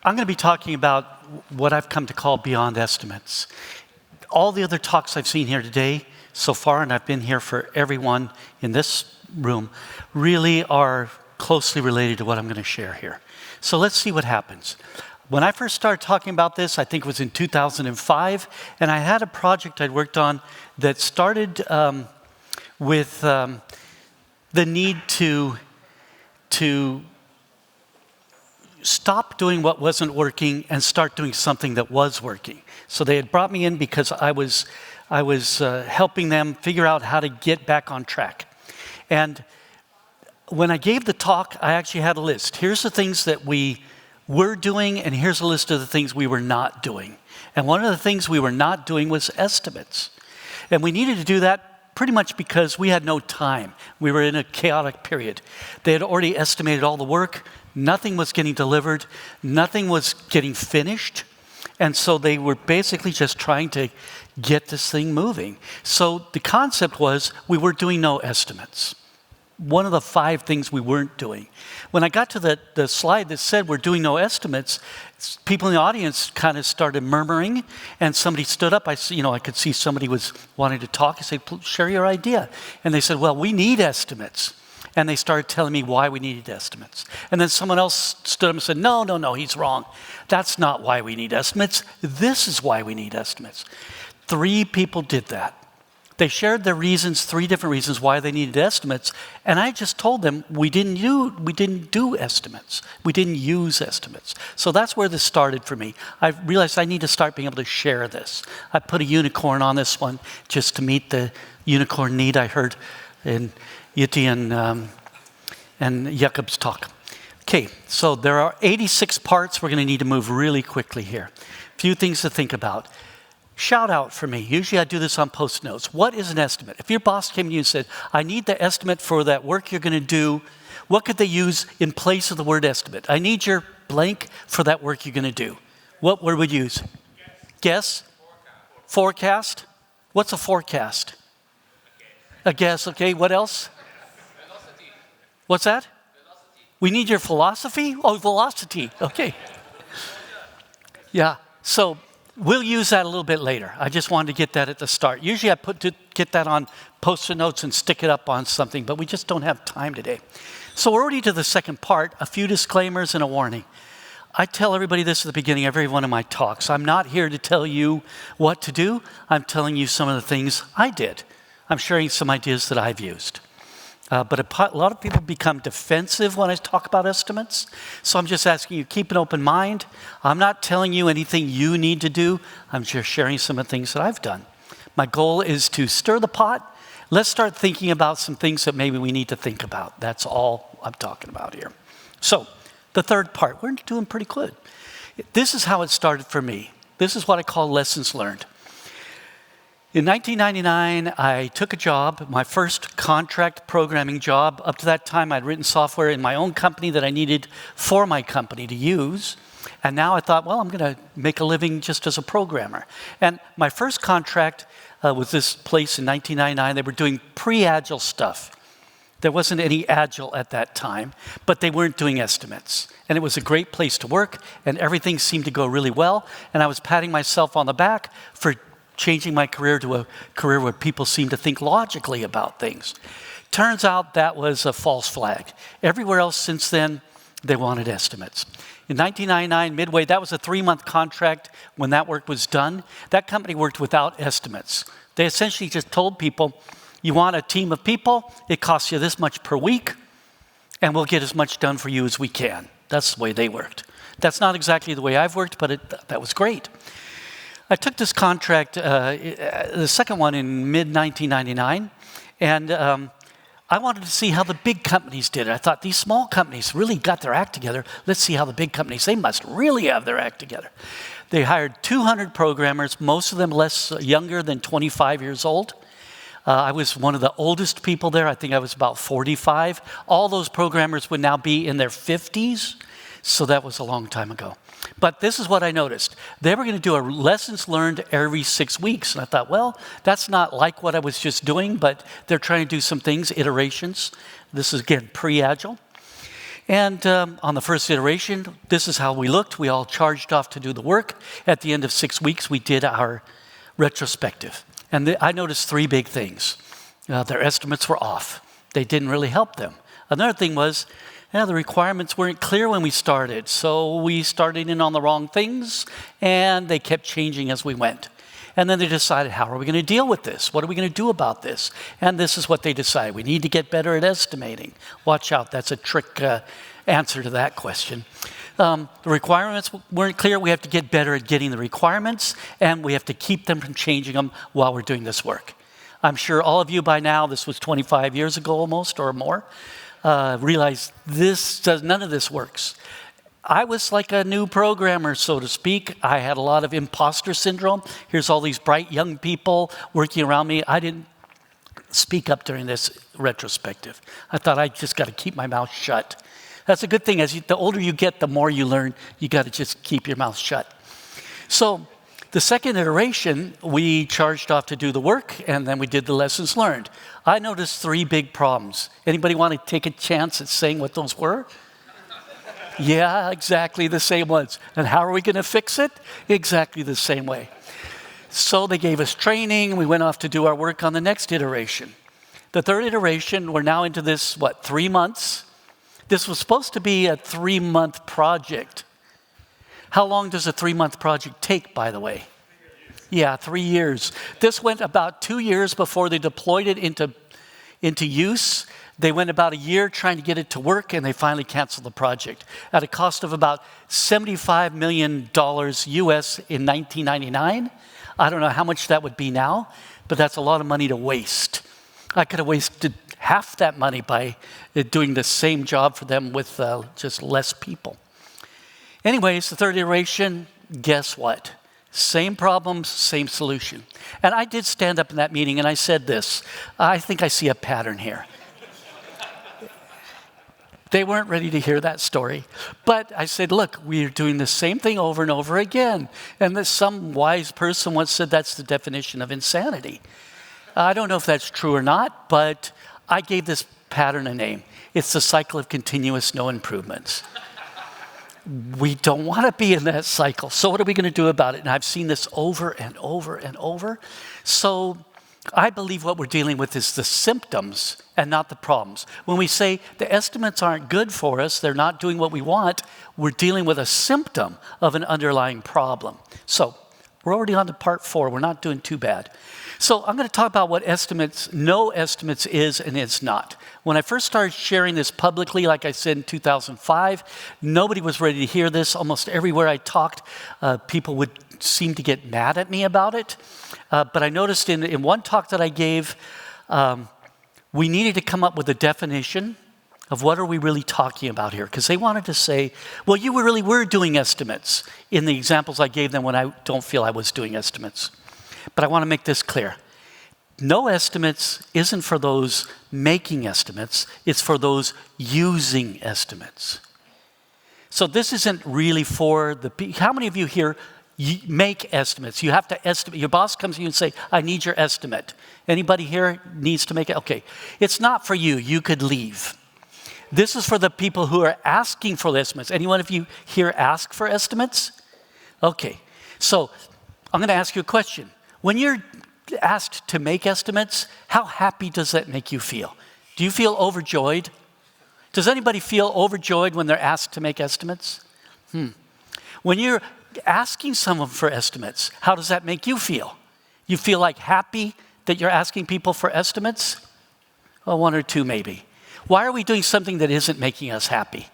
I'm going to be talking about what I've come to call beyond estimates. All the other talks I've seen here today so far, and I've been here for everyone in this room, really are closely related to what I'm going to share here. So let's see what happens. When I first started talking about this, I think it was in 2005, and I had a project I'd worked on that started with the need to stop doing what wasn't working and start doing something that was working. So they had brought me in because I was helping them figure out how to get back on track. And when I gave the talk, I actually had a list. Here's the things that we were doing, and here's a list of the things we were not doing. And one of the things we were not doing was estimates. And we needed to do that pretty much because we had no time. We were in a chaotic period. They had already estimated all the work. Nothing was getting delivered. Nothing was getting finished. And so they were basically just trying to get this thing moving. So the concept was we were doing no estimates. One of the 5 things we weren't doing. When I got to the slide that said we're doing no estimates, people in the audience kind of started murmuring, and somebody stood up. I could see somebody was wanting to talk. I said, share your idea. And they said, well, we need estimates. And they started telling me why we needed estimates. And then someone else stood up and said, no, he's wrong. That's not why we need estimates. This is why we need estimates. 3 people did that. They shared their reasons, 3 different reasons why they needed estimates, and I just told them we didn't do estimates. We didn't use estimates. So that's where this started for me. I realized I need to start being able to share this. I put a unicorn on this one just to meet the unicorn need I heard in Yitti and Jakob's talk. Okay, so there are 86 parts. We're going to need to move really quickly here. A few things to think about. Shout out for me. Usually I do this on post notes. What is an estimate? If your boss came to you and said, I need the estimate for that work you're going to do, what could they use in place of the word estimate? I need your blank for that work you're going to do. What word would you use? Guess? Forecast? What's a forecast? A guess, okay. What else? Velocity. What's that? Velocity. We need your philosophy? Oh, velocity. Okay. Yeah. So we'll use that a little bit later. I just wanted to get that at the start. Usually I get that on post-it notes and stick it up on something, but we just don't have time today. So we're already to the second part, a few disclaimers and a warning. I tell everybody this at the beginning of every one of my talks. I'm not here to tell you what to do. I'm telling you some of the things I did. I'm sharing some ideas that I've used. But a lot of people become defensive when I talk about estimates. So I'm just asking you, keep an open mind. I'm not telling you anything you need to do. I'm just sharing some of the things that I've done. My goal is to stir the pot. Let's start thinking about some things that maybe we need to think about. That's all I'm talking about here. So the third part, we're doing pretty good. This is how it started for me. This is what I call lessons learned. In 1999, I took a job, my first contract programming job. Up to that time, I'd written software in my own company that I needed for my company to use. And now I thought, well, I'm going to make a living just as a programmer. And my first contract was this place in 1999. They were doing pre-Agile stuff. There wasn't any Agile at that time, but they weren't doing estimates. And it was a great place to work, and everything seemed to go really well. And I was patting myself on the back for changing my career to a career where people seem to think logically about things. Turns out that was a false flag. Everywhere else since then, they wanted estimates. In 1999, Midway, that was a 3-month contract when that work was done. That company worked without estimates. They essentially just told people, you want a team of people, it costs you this much per week, and we'll get as much done for you as we can. That's the way they worked. That's not exactly the way I've worked, but that was great. I took this contract, the second one in mid-1999, and I wanted to see how the big companies did it. I thought, these small companies really got their act together. Let's see how the big companies, they must really have their act together. They hired 200 programmers, most of them younger than 25 years old. I was one of the oldest people there. I think I was about 45. All those programmers would now be in their 50s, so that was a long time ago. But this is what I noticed. They were going to do a lessons learned every 6 weeks. And I thought, well, that's not like what I was just doing, but they're trying to do some things, iterations. This is, again, pre-Agile. And on the first iteration, this is how we looked. We all charged off to do the work. At the end of 6 weeks, we did our retrospective. And I noticed 3 big things. Their estimates were off. They didn't really help them. Another thing was, the requirements weren't clear when we started. So we started in on the wrong things, and they kept changing as we went. And then they decided, how are we going to deal with this? What are we going to do about this? And this is what they decided. We need to get better at estimating. Watch out, that's a trick answer to that question. The requirements weren't clear. We have to get better at getting the requirements, and we have to keep them from changing them while we're doing this work. I'm sure all of you by now, this was 25 years ago almost or more, realize none of this works. I was like a new programmer, so to speak. I had a lot of imposter syndrome. Here's all these bright young people working around me. I didn't speak up during this retrospective. I thought I just got to keep my mouth shut. That's a good thing. The older you get, the more you learn. You got to just keep your mouth shut. So the second iteration, we charged off to do the work, and then we did the lessons learned. I noticed 3 big problems. Anybody want to take a chance at saying what those were? Yeah, exactly the same ones. And how are we going to fix it? Exactly the same way. So they gave us training. We went off to do our work on the next iteration. The third iteration, we're now into this, 3 months? This was supposed to be a 3-month project. How long does a 3-month project take, by the way? Yeah, 3 years. This went about 2 years before they deployed it into use. They went about a year trying to get it to work, and they finally canceled the project at a cost of about $75 million US in 1999. I don't know how much that would be now, but that's a lot of money to waste. I could have wasted half that money by doing the same job for them with just less people. Anyways, the third iteration, guess what? Same problems, same solution. And I did stand up in that meeting and I said this, I think I see a pattern here. They weren't ready to hear that story. But I said, look, we're doing the same thing over and over again. And some wise person once said that's the definition of insanity. I don't know if that's true or not, but I gave this pattern a name. It's the cycle of continuous no improvements. We don't want to be in that cycle. So what are we going to do about it? And I've seen this over and over and over. So I believe what we're dealing with is the symptoms and not the problems. When we say the estimates aren't good for us, they're not doing what we want, we're dealing with a symptom of an underlying problem. So we're already on to part 4. We're not doing too bad. So I'm going to talk about what NoEstimates is and is not. When I first started sharing this publicly, like I said in 2005, nobody was ready to hear this. Almost everywhere I talked, people would seem to get mad at me about it. But I noticed in one talk that I gave, we needed to come up with a definition of what are we really talking about here. Because they wanted to say, well, you really were doing estimates in the examples I gave them when I don't feel I was doing estimates. But I want to make this clear. NoEstimates isn't for those making estimates, it's for those using estimates. So this isn't really for how many of you here make estimates? You have to estimate. Your boss comes to you and say, I need your estimate. Anybody here needs to make it? Okay. It's not for you. You could leave. This is for the people who are asking for the estimates. Anyone of you here ask for estimates? Okay. So I'm going to ask you a question. When you're asked to make estimates, how happy does that make you feel? Do you feel overjoyed? Does anybody feel overjoyed when they're asked to make estimates? When you're asking someone for estimates, how does that make you feel? You feel like happy that you're asking people for estimates? Well, 1 or 2 maybe. Why are we doing something that isn't making us happy?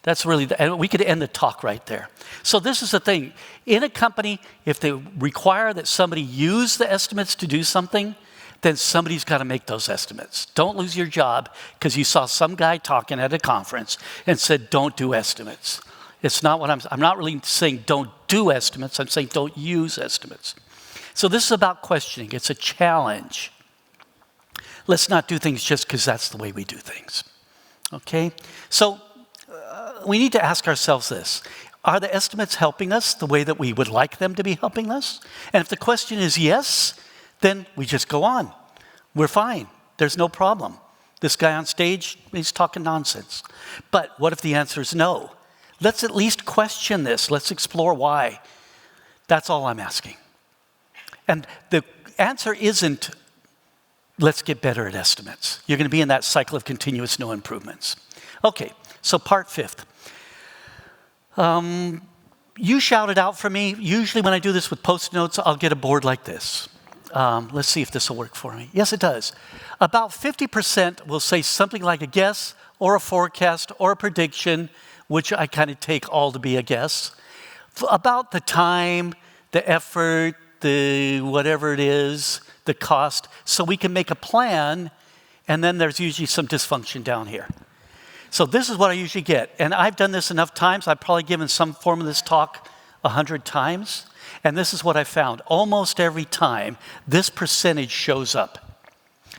That's really, and we could end the talk right there. So this is the thing. In a company, if they require that somebody use the estimates to do something, then somebody's got to make those estimates. Don't lose your job because you saw some guy talking at a conference and said, don't do estimates. It's not what I'm not really saying don't do estimates. I'm saying don't use estimates. So this is about questioning. It's a challenge. Let's not do things just because that's the way we do things. Okay? So we need to ask ourselves this. Are the estimates helping us the way that we would like them to be helping us? And if the question is yes, then we just go on. We're fine. There's no problem. This guy on stage, he's talking nonsense. But what if the answer is no? Let's at least question this. Let's explore why. That's all I'm asking. And the answer isn't, let's get better at estimates. You're going to be in that cycle of continuous no improvements. Okay, so part 5th. You shout it out for me. Usually when I do this with Post-it notes, I'll get a board like this. Let's see if this will work for me. Yes, it does. About 50% will say something like a guess or a forecast or a prediction, which I kind of take all to be a guess, about the time, the effort, the whatever it is, the cost, so we can make a plan, and then there's usually some dysfunction down here. So this is what I usually get, and I've done this enough times. I've probably given some form of this talk 100 times, and this is what I found. Almost every time, this percentage shows up.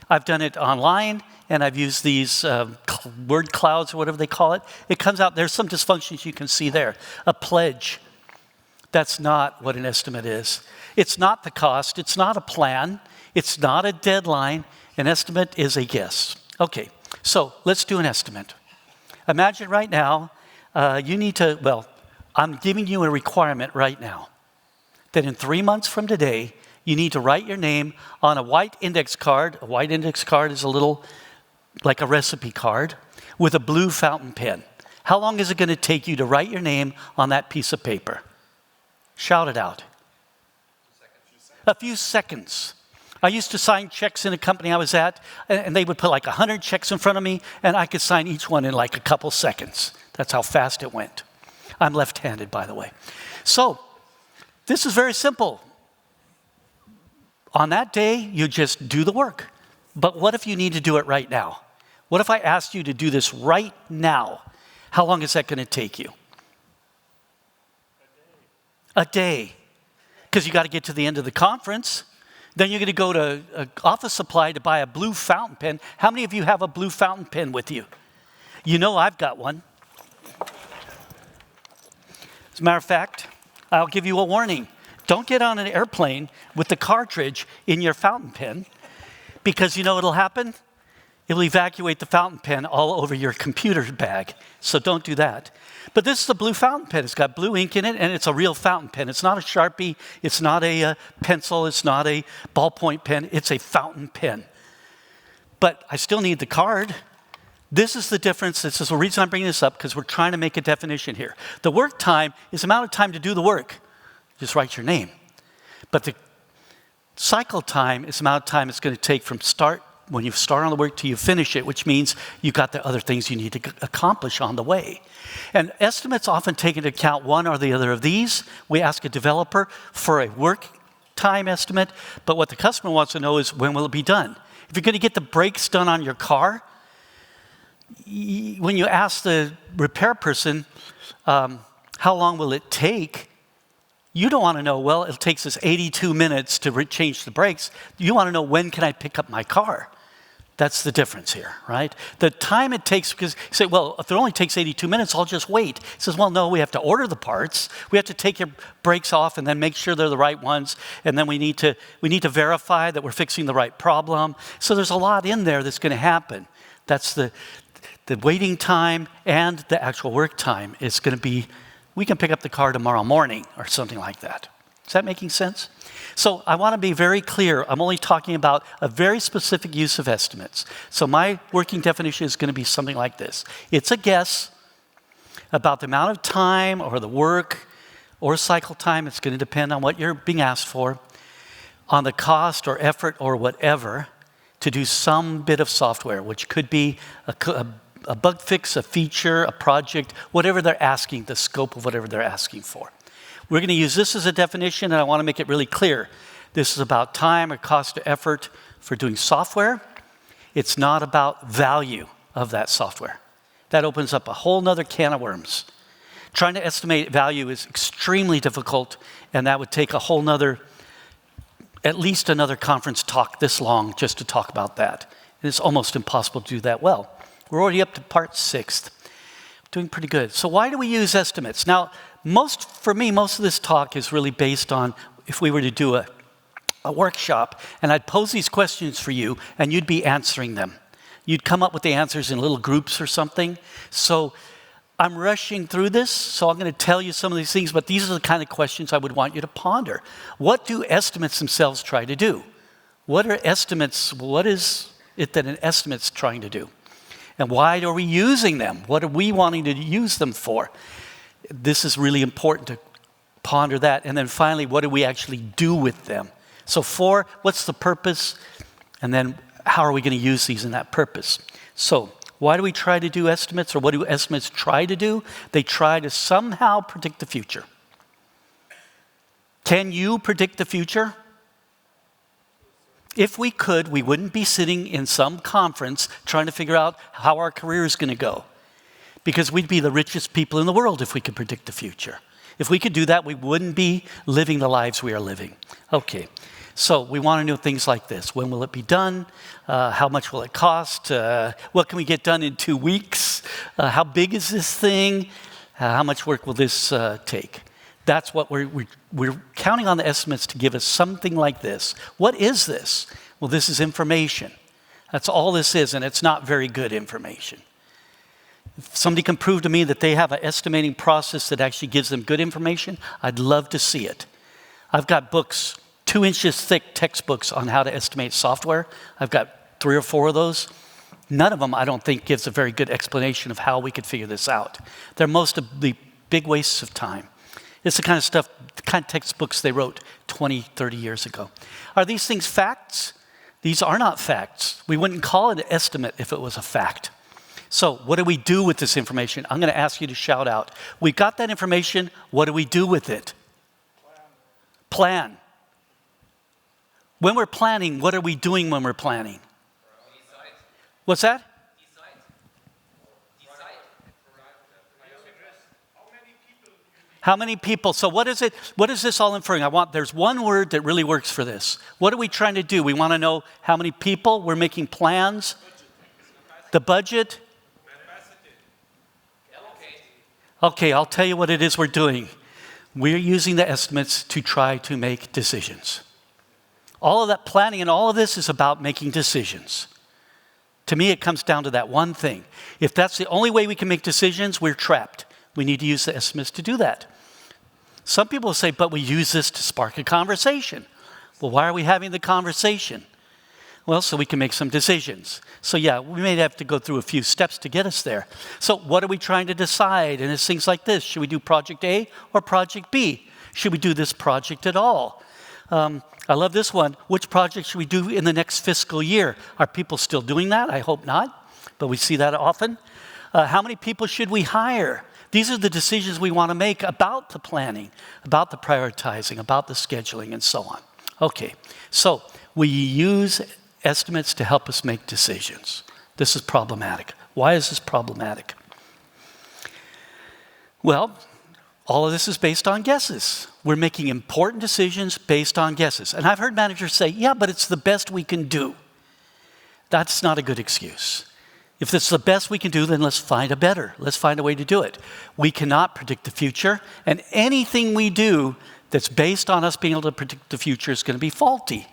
I've done it online, and I've used these word clouds or whatever they call it. It comes out, there's some dysfunctions you can see there. A pledge. That's not what an estimate is. It's not the cost. It's not a plan. It's not a deadline. An estimate is a guess. Okay, so let's do an estimate. Imagine right now, you need to, well, I'm giving you a requirement right now that in 3 months from today, you need to write your name on a white index card. A white index card is a little, like a recipe card, with a blue fountain pen. How long is it going to take you to write your name on that piece of paper? Shout it out. A few seconds. I used to sign checks in a company I was at, and they would put like 100 checks in front of me, and I could sign each one in like a couple seconds. That's how fast it went. I'm left-handed, by the way. So, this is very simple. On that day, you just do the work. But what if you need to do it right now? What if I asked you to do this right now? How long is that going to take you? A day. Because you got to get to the end of the conference. Then you're going to go to office supply to buy a blue fountain pen. How many of you have a blue fountain pen with you? You know I've got one. As a matter of fact, I'll give you a warning. Don't get on an airplane with the cartridge in your fountain pen, because you know what'll happen? It'll evacuate the fountain pen all over your computer bag. So don't do that. But this is the blue fountain pen. It's got blue ink in it, and it's a real fountain pen. It's not a Sharpie. It's not a pencil. It's not a ballpoint pen. It's a fountain pen. But I still need the card. This is the difference. This is the reason I'm bringing this up, because we're trying to make a definition here. The work time is the amount of time to do the work. Just write your name. But the cycle time is the amount of time it's going to take from start, when you start on the work, till you finish it, which means you got the other things you need to accomplish on the way. And estimates often take into account one or the other of these. We ask a developer for a work time estimate, but what the customer wants to know is, when will it be done? If you're going to get the brakes done on your car, when you ask the repair person, how long will it take? You don't want to know, well, it takes us 82 minutes to change the brakes. You want to know, when can I pick up my car? That's the difference here, right? The time it takes, because you say, well, if it only takes 82 minutes, I'll just wait. He says, well, no, we have to order the parts. We have to take your brakes off and then make sure they're the right ones. And then we need to verify that we're fixing the right problem. So there's a lot in there that's going to happen. That's the waiting time, and the actual work time is going to be, we can pick up the car tomorrow morning or something like that. Is that making sense? So I want to be very clear. I'm only talking about a very specific use of estimates. So my working definition is going to be something like this. It's a guess about the amount of time or the work or cycle time. It's going to depend on what you're being asked for, on the cost or effort or whatever, to do some bit of software, which could be a bug fix, a feature, a project, whatever they're asking, the scope of whatever they're asking for. We're going to use this as a definition, and I want to make it really clear. This is about time or cost or effort for doing software. It's not about value of that software. That opens up a whole nother can of worms. Trying to estimate value is extremely difficult, and that would take a whole nother, at least another conference talk this long just to talk about that. And it's almost impossible to do that well. We're already up to part 6. Doing pretty good. So why do we use estimates? Now, for me, most of this talk is really based on if we were to do a workshop, and I'd pose these questions for you, and you'd be answering them. You'd come up with the answers in little groups or something. So I'm rushing through this, so I'm going to tell you some of these things, but these are the kind of questions I would want you to ponder. What do estimates themselves try to do? What are estimates? What is it that an estimate's trying to do? And why are we using them? What are we wanting to use them for? This is really important to ponder that. And then finally, what do we actually do with them? So 4, what's the purpose? And then how are we going to use these in that purpose? So why do we try to do estimates, or what do estimates try to do? They try to somehow predict the future. Can you predict the future? If we could, we wouldn't be sitting in some conference trying to figure out how our career is going to go. Because we'd be the richest people in the world if we could predict the future. If we could do that, we wouldn't be living the lives we are living. Okay, so we want to know things like this. When will it be done? How much will it cost? What can we get done in 2 weeks? How big is this thing? How much work will this take? That's what we're counting on the estimates to give us something like this. What is this? Well, this is information. That's all this is, and it's not very good information. If somebody can prove to me that they have an estimating process that actually gives them good information, I'd love to see it. I've got books, 2 inches thick textbooks on how to estimate software. I've got 3 or 4 of those. None of them, I don't think, gives a very good explanation of how we could figure this out. They're most of the big wastes of time. It's the kind of stuff, the kind of textbooks they wrote 20, 30 years ago. Are these things facts? These are not facts. We wouldn't call it an estimate if it was a fact. So what do we do with this information? I'm going to ask you to shout out. We got that information. What do we do with it? Plan. When we're planning, what are we doing when we're planning? What's that? How many people? So what is it? What is this all inferring? There's one word that really works for this. What are we trying to do? We want to know how many people. We're making plans. The budget. Okay, I'll tell you what it is we're doing. We're using the estimates to try to make decisions. All of that planning and all of this is about making decisions. To me, it comes down to that one thing. If that's the only way we can make decisions, we're trapped. We need to use the estimates to do that. Some people say, but we use this to spark a conversation. Well, why are we having the conversation? Well, so we can make some decisions. So yeah, we may have to go through a few steps to get us there. So what are we trying to decide? And it's things like this. Should we do project A or project B? Should we do this project at all? I love this one. Which project should we do in the next fiscal year? Are people still doing that? I hope not, but we see that often. How many people should we hire? These are the decisions we want to make about the planning, about the prioritizing, about the scheduling, and so on. Okay, so we use estimates to help us make decisions. This is problematic. Why is this problematic? Well, all of this is based on guesses. We're making important decisions based on guesses. And I've heard managers say, yeah, but it's the best we can do. That's not a good excuse. If it's the best we can do, then let's find a better. Let's find a way to do it. We cannot predict the future, and anything we do that's based on us being able to predict the future is going to be faulty.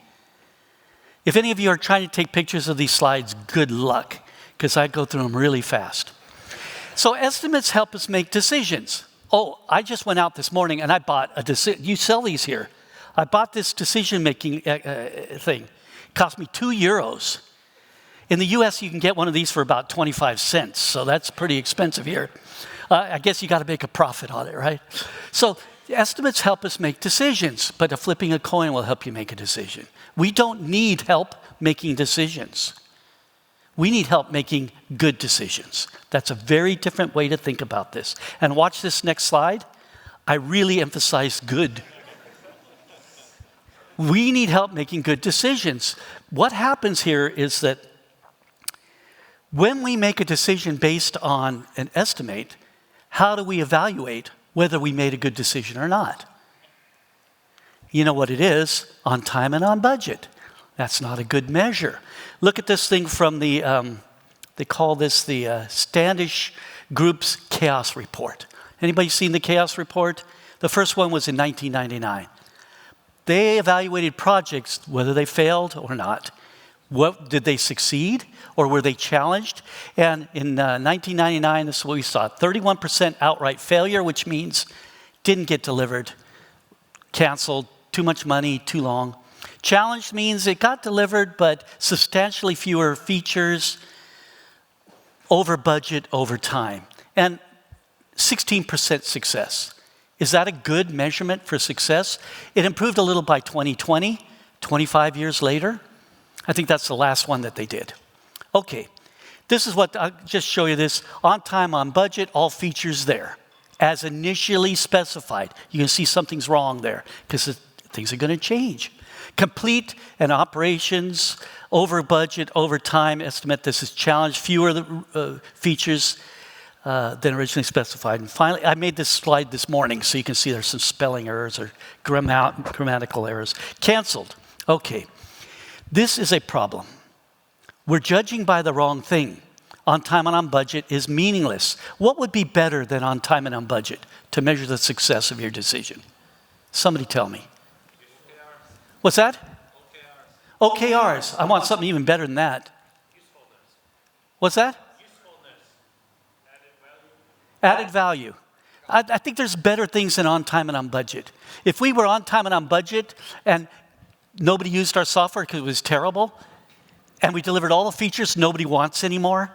If any of you are trying to take pictures of these slides, good luck, because I go through them really fast. So estimates help us make decisions. Oh, I just went out this morning and I bought a decision. You sell these here. I bought this decision-making thing. It cost me €2. In the US, you can get one of these for about 25 cents, so that's pretty expensive here. I guess you got to make a profit on it, right? So estimates help us make decisions, but flipping a coin will help you make a decision. We don't need help making decisions. We need help making good decisions. That's a very different way to think about this. And watch this next slide. I really emphasize good. We need help making good decisions. What happens here is that when we make a decision based on an estimate, how do we evaluate whether we made a good decision or not? You know what it is, on time and on budget. That's not a good measure. Look at this thing from the, they call this the Standish Group's Chaos Report. Anybody seen the Chaos Report? The first one was in 1999. They evaluated projects, whether they failed or not, What, did they succeed or were they challenged? And in 1999, this is what we saw, 31% outright failure, which means didn't get delivered, canceled, too much money, too long. Challenged means it got delivered, but substantially fewer features, over budget, over time. And 16% success. Is that a good measurement for success? It improved a little by 2020, 25 years later. I think that's the last one that they did. Okay, this is what, I'll just show you this. On time, on budget, all features there, as initially specified. You can see something's wrong there, because things are gonna change. Complete and operations, over budget, over time estimate. This is challenge, fewer features than originally specified. And finally, I made this slide this morning, so you can see there's some spelling errors or grammatical errors. Canceled, okay. This is a problem. We're judging by the wrong thing. On time and on budget is meaningless. What would be better than on time and on budget to measure the success of your decision? Somebody tell me. What's that? OKRs. I want something even better than that. What's that? Added value. I think there's better things than on time and on budget. If we were on time and on budget and nobody used our software because it was terrible, and we delivered all the features nobody wants anymore,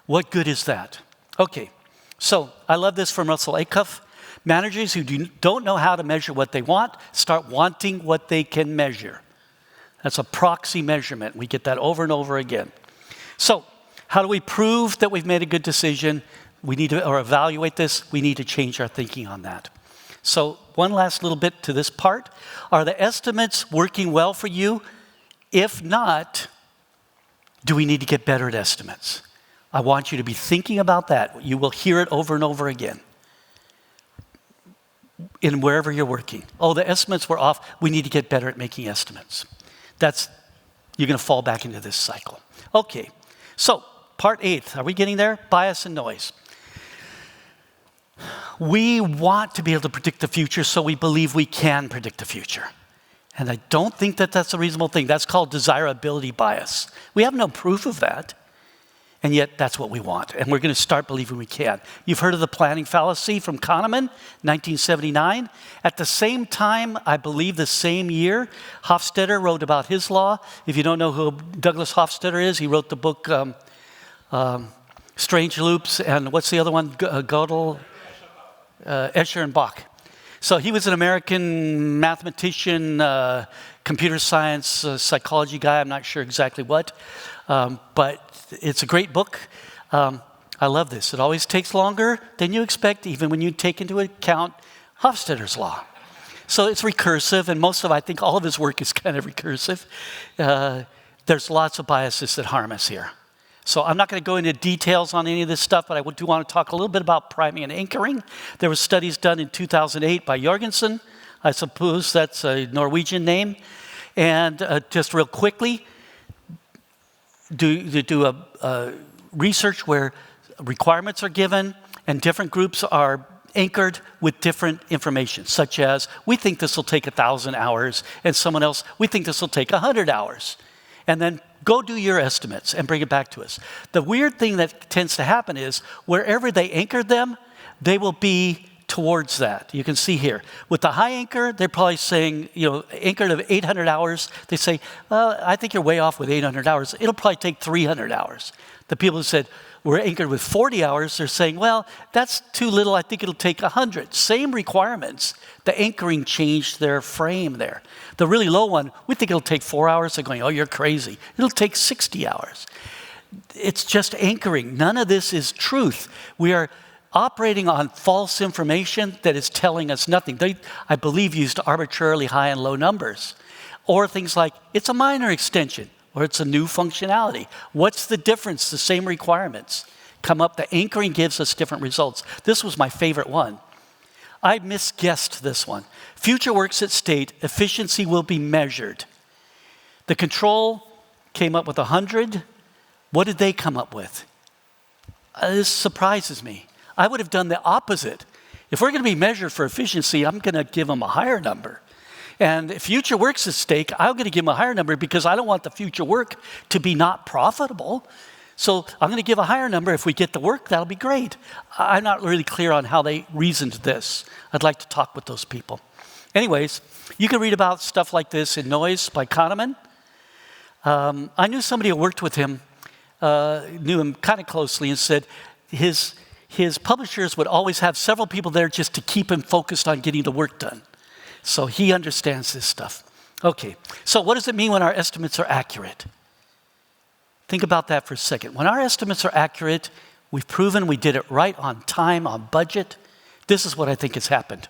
what good is that? Okay, so I love this from Russell Acuff. Managers who don't know how to measure what they want start wanting what they can measure. That's a proxy measurement. We get that over and over again. So how do we prove that we've made a good decision? We need to, or evaluate this, we need to change our thinking on that. So one last little bit to this part. Are the estimates working well for you? If not, do we need to get better at estimates? I want you to be thinking about that. You will hear it over and over again in wherever you're working. Oh, the estimates were off. We need to get better at making estimates. You're going to fall back into this cycle. Okay, so part 8. Are we getting there? Bias and noise. We want to be able to predict the future, so we believe we can predict the future. And I don't think that that's a reasonable thing. That's called desirability bias. We have no proof of that, and yet that's what we want. And we're going to start believing we can. You've heard of the planning fallacy from Kahneman, 1979. At the same time, I believe the same year, Hofstadter wrote about his law. If you don't know who Douglas Hofstadter is, he wrote the book Strange Loops, and what's the other one? Gödel? Escher and Bach. So he was an American mathematician, computer science, psychology guy, I'm not sure exactly what, but it's a great book. I love this. It always takes longer than you expect, even when you take into account Hofstadter's law. So it's recursive, and I think all of his work is kind of recursive. There's lots of biases that harm us here. So I'm not going to go into details on any of this stuff, but I do want to talk a little bit about priming and anchoring. There were studies done in 2008 by Jorgensen. I suppose that's a Norwegian name. And just real quickly, do a research where requirements are given and different groups are anchored with different information, such as, we think this will take 1,000 hours, and someone else, we think this will take 100 hours. And then go do your estimates and bring it back to us. The weird thing that tends to happen is wherever they anchored them, they will be towards that. You can see here. With the high anchor, they're probably saying, anchored of 800 hours, they say, well, I think you're way off with 800 hours. It'll probably take 300 hours. The people who said, we're anchored with 40 hours, they're saying, well, that's too little. I think it'll take 100. Same requirements. The anchoring changed their frame there. The really low one, we think it'll take 4 hours. They're going, oh, you're crazy. It'll take 60 hours. It's just anchoring. None of this is truth. We are operating on false information that is telling us nothing. They, I believe, used arbitrarily high and low numbers. Or things like, it's a minor extension, or it's a new functionality. What's the difference? The same requirements come up. The anchoring gives us different results. This was my favorite one. I misguessed this one. Future works at state, efficiency will be measured. The control came up with 100. What did they come up with? This surprises me. I would have done the opposite. If we're going to be measured for efficiency, I'm going to give them a higher number. And if future work's at stake, I'm going to give him a higher number because I don't want the future work to be not profitable. So I'm going to give a higher number. If we get the work, that'll be great. I'm not really clear on how they reasoned this. I'd like to talk with those people. Anyways, you can read about stuff like this in Noise by Kahneman. I knew somebody who worked with him, knew him kind of closely, and said his publishers would always have several people there just to keep him focused on getting the work done. So he understands this stuff. Okay, so what does it mean when our estimates are accurate? Think about that for a second. When our estimates are accurate, we've proven we did it right on time, on budget. This is what I think has happened.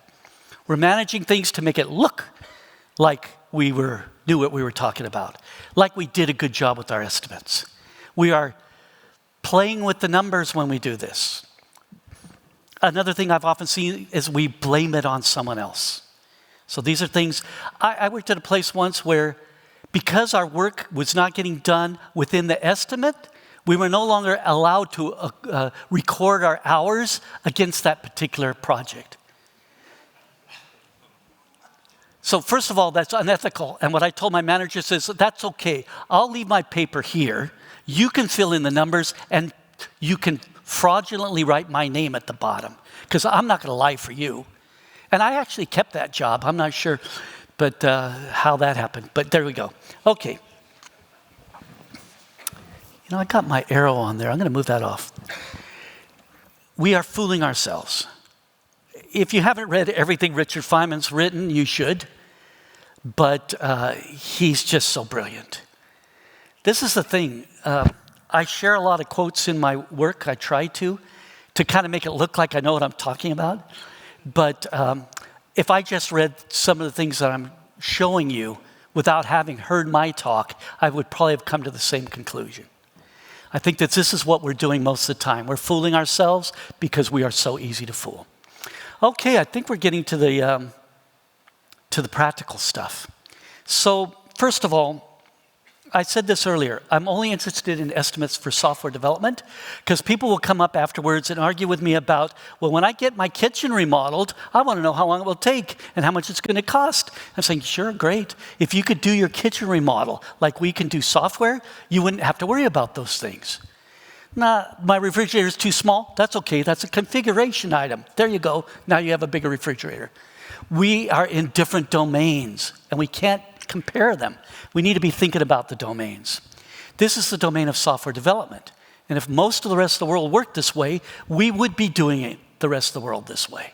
We're managing things to make it look like we knew what we were talking about, like we did a good job with our estimates. We are playing with the numbers when we do this. Another thing I've often seen is we blame it on someone else. So these are things, I worked at a place once where because our work was not getting done within the estimate, we were no longer allowed to record our hours against that particular project. So first of all, that's unethical. And what I told my managers is, that's okay. I'll leave my paper here. You can fill in the numbers and you can fraudulently write my name at the bottom because I'm not going to lie for you. And I actually kept that job. I'm not sure but how that happened. But there we go. Okay. I got my arrow on there. I'm going to move that off. We are fooling ourselves. If you haven't read everything Richard Feynman's written, you should. But he's just so brilliant. This is the thing. I share a lot of quotes in my work. I try to kind of make it look like I know what I'm talking about. But if I just read some of the things that I'm showing you without having heard my talk, I would probably have come to the same conclusion. I think that this is what we're doing most of the time. We're fooling ourselves because we are so easy to fool. Okay, I think we're getting to the practical stuff. So first of all, I said this earlier, I'm only interested in estimates for software development because people will come up afterwards and argue with me about, well, when I get my kitchen remodeled, I want to know how long it will take and how much it's going to cost. I'm saying, sure, great. If you could do your kitchen remodel like we can do software, you wouldn't have to worry about those things. Nah, my refrigerator is too small. That's okay. That's a configuration item. There you go. Now you have a bigger refrigerator. We are in different domains, and we can't compare them. We need to be thinking about the domains. This is the domain of software development. And if most of the rest of the world worked this way, we would be doing it the rest of the world this way.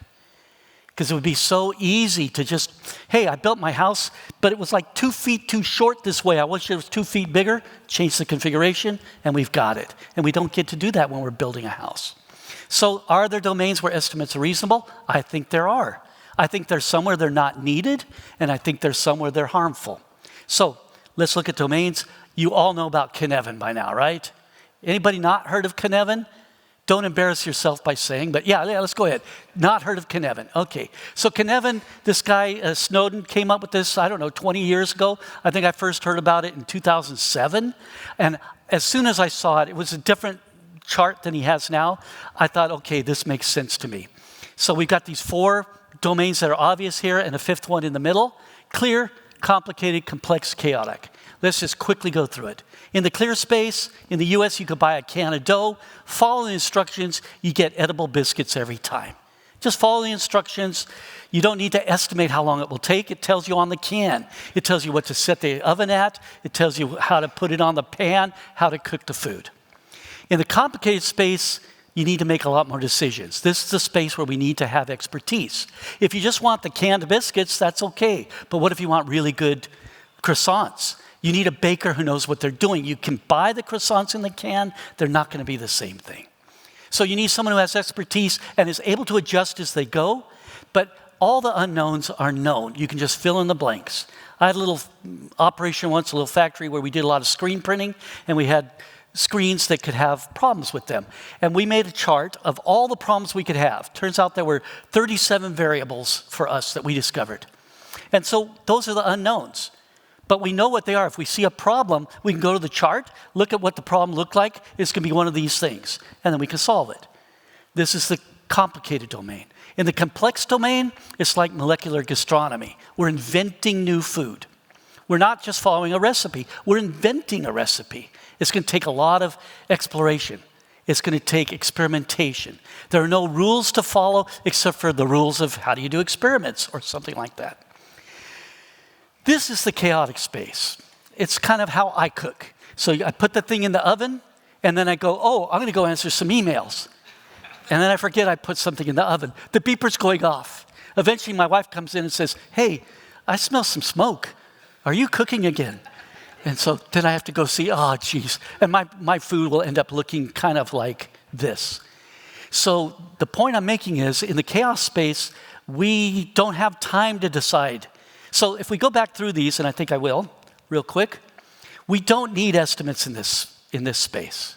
Because it would be so easy to just, hey, I built my house, but it was like 2 feet too short this way. I wish it was 2 feet bigger. Change the configuration, and we've got it. And we don't get to do that when we're building a house. So are there domains where estimates are reasonable? I think there are. I think there's somewhere they're not needed, and I think there's somewhere they're harmful. So let's look at domains. You all know about Cynefin by now, right? Anybody not heard of Cynefin? Don't embarrass yourself by saying, but yeah, let's go ahead. Not heard of Cynefin. Okay. So Cynefin, this guy, Snowden, came up with this, 20 years ago. I think I first heard about it in 2007. And as soon as I saw it, it was a different chart than he has now. I thought, okay, this makes sense to me. So we've got these 4 domains that are obvious here and a 5th one in the middle. Clear, complicated, complex, chaotic. Let's just quickly go through it. In the clear space, in the US, you could buy a can of dough. Follow the instructions, you get edible biscuits every time. Just follow the instructions. You don't need to estimate how long it will take. It tells you on the can. It tells you what to set the oven at. It tells you how to put it on the pan, how to cook the food. In the complicated space, you need to make a lot more decisions. This is the space where we need to have expertise. If you just want the canned biscuits, that's okay. But what if you want really good croissants? You need a baker who knows what they're doing. You can buy the croissants in the can. They're not going to be the same thing. So you need someone who has expertise and is able to adjust as they go. But all the unknowns are known. You can just fill in the blanks. I had a little operation once, a little factory where we did a lot of screen printing, and we had screens that could have problems with them. And we made a chart of all the problems we could have. Turns out there were 37 variables for us that we discovered. And so those are the unknowns. But we know what they are. If we see a problem, we can go to the chart, look at what the problem looked like. It's going to be one of these things. And then we can solve it. This is the complicated domain. In the complex domain, it's like molecular gastronomy. We're inventing new food. We're not just following a recipe. We're inventing a recipe. It's going to take a lot of exploration. It's going to take experimentation. There are no rules to follow except for the rules of how do you do experiments or something like that. This is the chaotic space. It's kind of how I cook. So I put the thing in the oven, and then I go, oh, I'm going to go answer some emails. And then I forget I put something in the oven. The beeper's going off. Eventually, my wife comes in and says, hey, I smell some smoke. Are you cooking again? And so then I have to go see, oh, geez. And my food will end up looking kind of like this. So the point I'm making is, in the chaos space, we don't have time to decide. So if we go back through these, and I think I will, real quick, we don't need estimates in this space.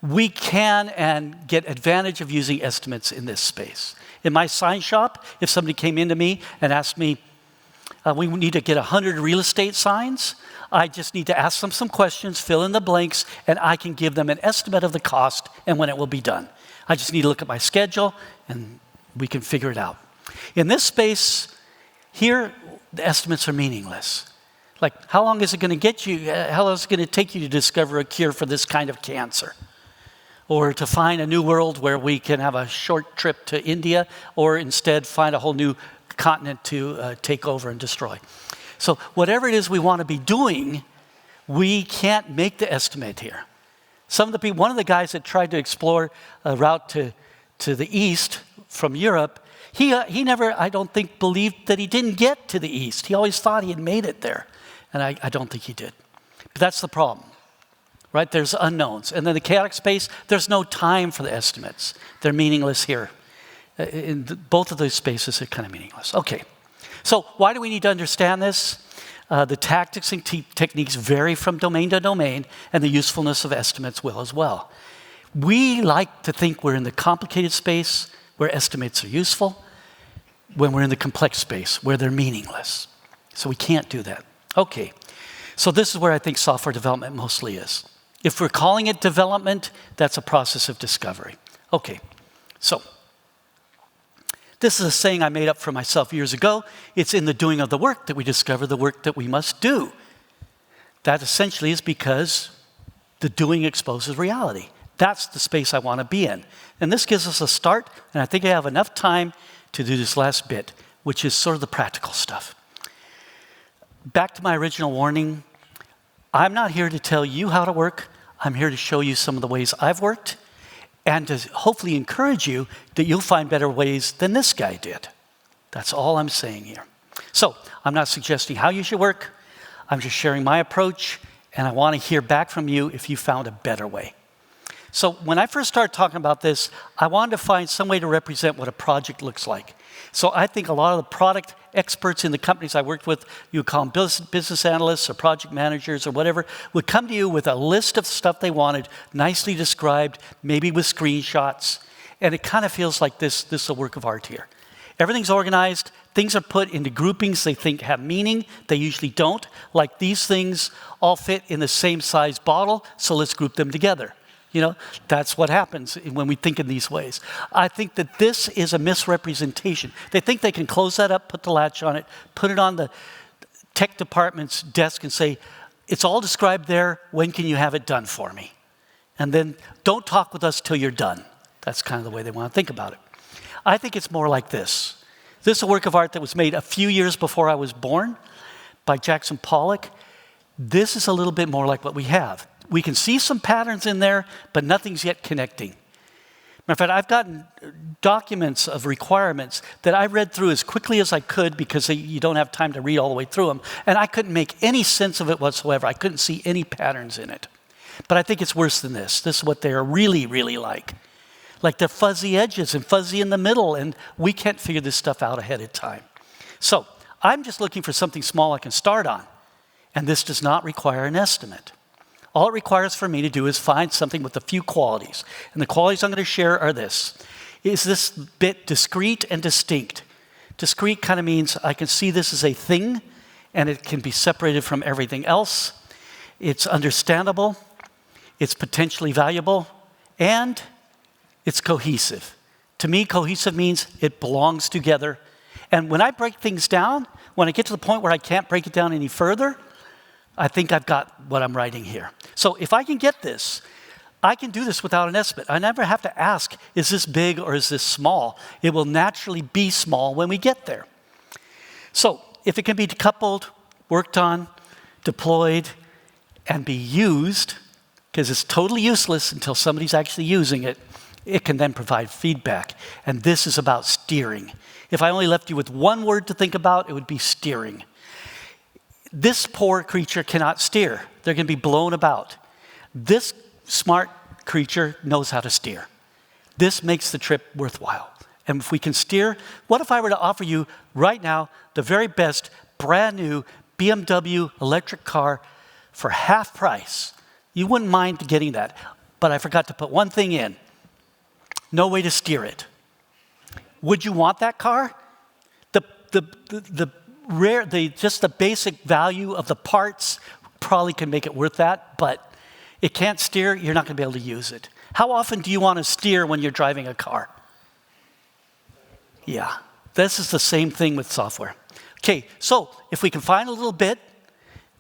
We can and get advantage of using estimates in this space. In my sign shop, if somebody came into me and asked me, we need to get 100 real estate signs, I just need to ask them some questions, fill in the blanks, and I can give them an estimate of the cost and when it will be done. I just need to look at my schedule, and we can figure it out. In this space here, the estimates are meaningless. Like, how long is it going to get you? How long is it going to take you to discover a cure for this kind of cancer? Or to find a new world where we can have a short trip to India, or instead find a whole new continent to take over and destroy. So whatever it is we want to be doing, we can't make the estimate here. One of the guys that tried to explore a route to the east from Europe, he never, I don't think, believed that he didn't get to the east. He always thought he had made it there. And I don't think he did. But that's the problem, right? There's unknowns. And then the chaotic space, there's no time for the estimates. They're meaningless here. In both of those spaces, they're kind of meaningless. Okay, so why do we need to understand this? The tactics and techniques vary from domain to domain, and the usefulness of estimates will as well. We like to think we're in the complicated space where estimates are useful, when we're in the complex space where they're meaningless. So we can't do that. Okay, so this is where I think software development mostly is. If we're calling it development, that's a process of discovery. Okay, so this is a saying I made up for myself years ago. It's in the doing of the work that we discover the work that we must do. That essentially is because the doing exposes reality. That's the space I want to be in. And this gives us a start, and I think I have enough time to do this last bit, which is sort of the practical stuff. Back to my original warning, I'm not here to tell you how to work. I'm here to show you some of the ways I've worked, and to hopefully encourage you that you'll find better ways than this guy did. That's all I'm saying here. So I'm not suggesting how you should work. I'm just sharing my approach, and I want to hear back from you if you found a better way. So when I first started talking about this, I wanted to find some way to represent what a project looks like. So I think a lot of the product experts in the companies I worked with, you call them business analysts or project managers or whatever, would come to you with a list of stuff they wanted, nicely described, maybe with screenshots. And it kind of feels like this is a work of art here. Everything's organized. Things are put into groupings they think have meaning. They usually don't. Like these things all fit in the same size bottle, so let's group them together. You know, that's what happens when we think in these ways. I think that this is a misrepresentation. They think they can close that up, put the latch on it, put it on the tech department's desk and say, it's all described there, when can you have it done for me? And then don't talk with us till you're done. That's kind of the way they want to think about it. I think it's more like this. This is a work of art that was made a few years before I was born by Jackson Pollock. This is a little bit more like what we have. We can see some patterns in there, but nothing's yet connecting. Matter of fact, I've gotten documents of requirements that I read through as quickly as I could because you don't have time to read all the way through them, and I couldn't make any sense of it whatsoever. I couldn't see any patterns in it. But I think it's worse than this. This is what they're really, really like. Like they're fuzzy edges and fuzzy in the middle, and we can't figure this stuff out ahead of time. So I'm just looking for something small I can start on, and this does not require an estimate. All it requires for me to do is find something with a few qualities. And the qualities I'm going to share are this. Is this bit discrete and distinct? Discrete kind of means I can see this as a thing, and it can be separated from everything else. It's understandable, it's potentially valuable, and it's cohesive. To me, cohesive means it belongs together. And when I break things down, when I get to the point where I can't break it down any further, I think I've got what I'm writing here. So if I can get this, I can do this without an estimate. I never have to ask, is this big or is this small? It will naturally be small when we get there. So if it can be decoupled, worked on, deployed, and be used, because it's totally useless until somebody's actually using it, it can then provide feedback. And this is about steering. If I only left you with one word to think about, it would be steering. This poor creature cannot steer. They're going to be blown about. This smart creature knows how to steer. This makes the trip worthwhile. And if we can steer, what if I were to offer you right now the very best brand new BMW electric car for half price? You wouldn't mind getting that. But I forgot to put one thing in. No way to steer it. Would you want that car? Just the basic value of the parts probably can make it worth that, but it can't steer, you're not going to be able to use it. How often do you want to steer when you're driving a car? Yeah, this is the same thing with software. Okay, so if we can find a little bit,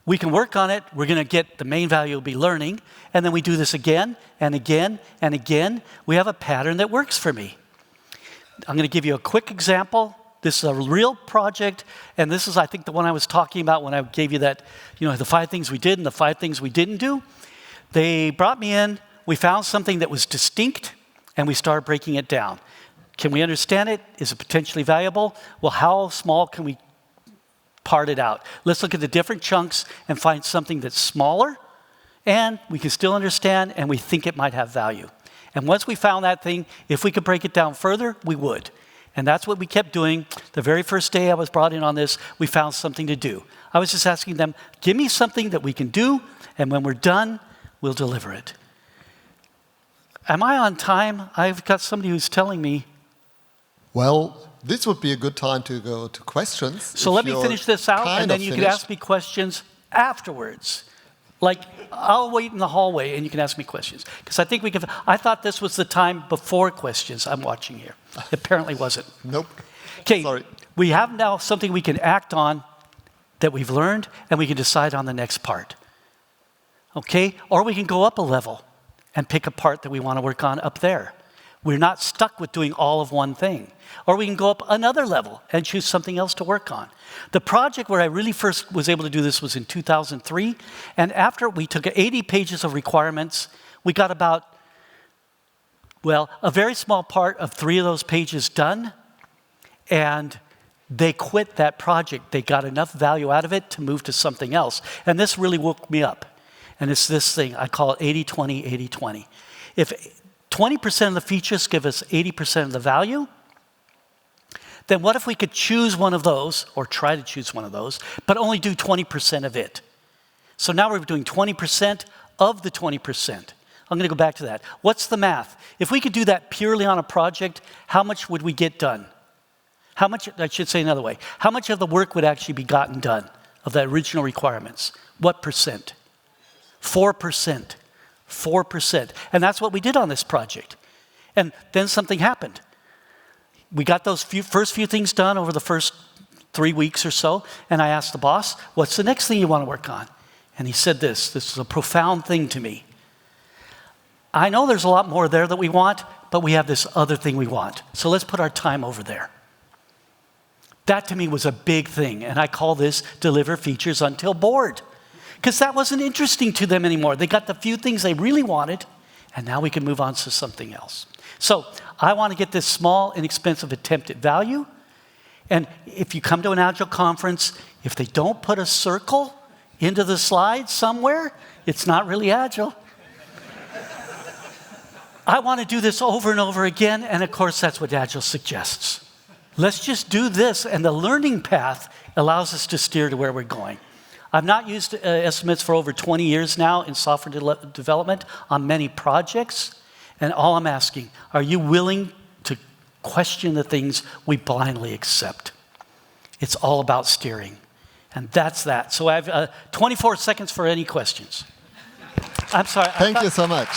we can work on it, we're going to get the main value will be learning, and then we do this again and again and again. We have a pattern that works for me. I'm going to give you a quick example. This is a real project, and this is, I think, the one I was talking about when I gave you that, the 5 things we did and the 5 things we didn't do. They brought me in, we found something that was distinct, and we started breaking it down. Can we understand it? Is it potentially valuable? Well, how small can we part it out? Let's look at the different chunks and find something that's smaller, and we can still understand, and we think it might have value. And once we found that thing, if we could break it down further, we would. And that's what we kept doing. The very first day I was brought in on this, we found something to do. I was just asking them, give me something that we can do, and when we're done, we'll deliver it. Am I on time? I've got somebody who's telling me. Well, this would be a good time to go to questions. So let me finish this out, and then you can ask me questions afterwards. Like, I'll wait in the hallway, and you can ask me questions. Because I think we can. I thought this was the time before questions I'm watching here. It apparently wasn't. Nope. Okay, sorry. We have now something we can act on that we've learned, and we can decide on the next part. Okay? Or we can go up a level and pick a part that we want to work on up there. We're not stuck with doing all of one thing. Or we can go up another level and choose something else to work on. The project where I really first was able to do this was in 2003. And after we took 80 pages of requirements, we got about, a very small part of 3 of those pages done. And they quit that project. They got enough value out of it to move to something else. And this really woke me up. And it's this thing, I call it 80-20, 80-20. If 20% of the features give us 80% of the value, then what if we could choose one of those, or try to choose one of those, but only do 20% of it? So now we're doing 20% of the 20%. I'm going to go back to that. What's the math? If we could do that purely on a project, how much would we get done? How much, I should say another way, how much of the work would actually be gotten done of the original requirements? What percent? 4%. 4%. And that's what we did on this project. And then something happened. We got those first few things done over the first 3 weeks or so, and I asked the boss, what's the next thing you want to work on? And he said this is a profound thing to me. I know there's a lot more there that we want, but we have this other thing we want. So let's put our time over there. That to me was a big thing, and I call this deliver features until bored. Because that wasn't interesting to them anymore. They got the few things they really wanted, and now we can move on to something else. So I want to get this small, inexpensive attempt at value. And if you come to an Agile conference, if they don't put a circle into the slide somewhere, it's not really Agile. I want to do this over and over again, and of course that's what Agile suggests. Let's just do this, and the learning path allows us to steer to where we're going. I've not used estimates for over 20 years now in software development on many projects. And all I'm asking, are you willing to question the things we blindly accept? It's all about steering. And that's that. So I have 24 seconds for any questions. I'm sorry. Thank you so much.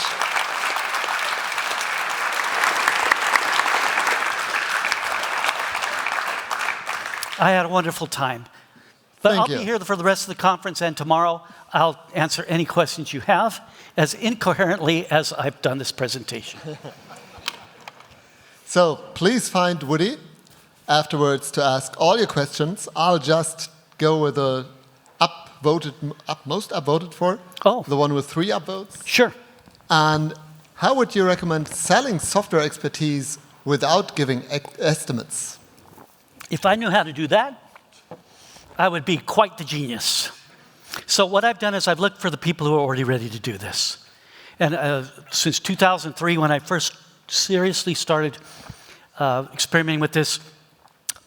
I had a wonderful time. But Thank I'll you. be here for the rest of the conference, and tomorrow I'll answer any questions you have as incoherently as I've done this presentation. So please find Woody afterwards to ask all your questions. I'll just go with the most upvoted for. Oh. The one with 3 upvotes. Sure. And how would you recommend selling software expertise without giving estimates? If I knew how to do that, I would be quite the genius. So what I've done is I've looked for the people who are already ready to do this. And since 2003, when I first seriously started experimenting with this,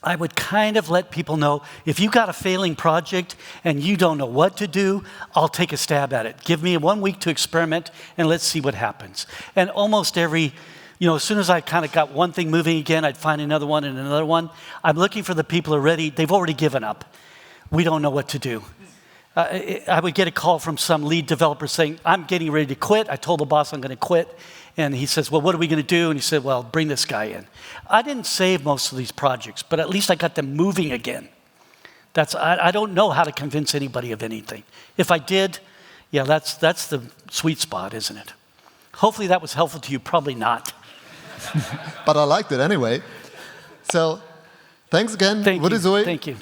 I would kind of let people know, if you've got a failing project and you don't know what to do, I'll take a stab at it. Give me 1 week to experiment and let's see what happens. And almost every, as soon as I kind of got one thing moving again, I'd find another one and another one. I'm looking for the people who are ready. They've already given up. We don't know what to do. I would get a call from some lead developer saying, I'm getting ready to quit. I told the boss I'm going to quit. And he says, well, what are we going to do? And he said, well, bring this guy in. I didn't save most of these projects, but at least I got them moving again. I don't know how to convince anybody of anything. If I did, yeah, that's the sweet spot, isn't it? Hopefully that was helpful to you. Probably not. But I liked it anyway. So thanks again, Woody Zuill. Thank you.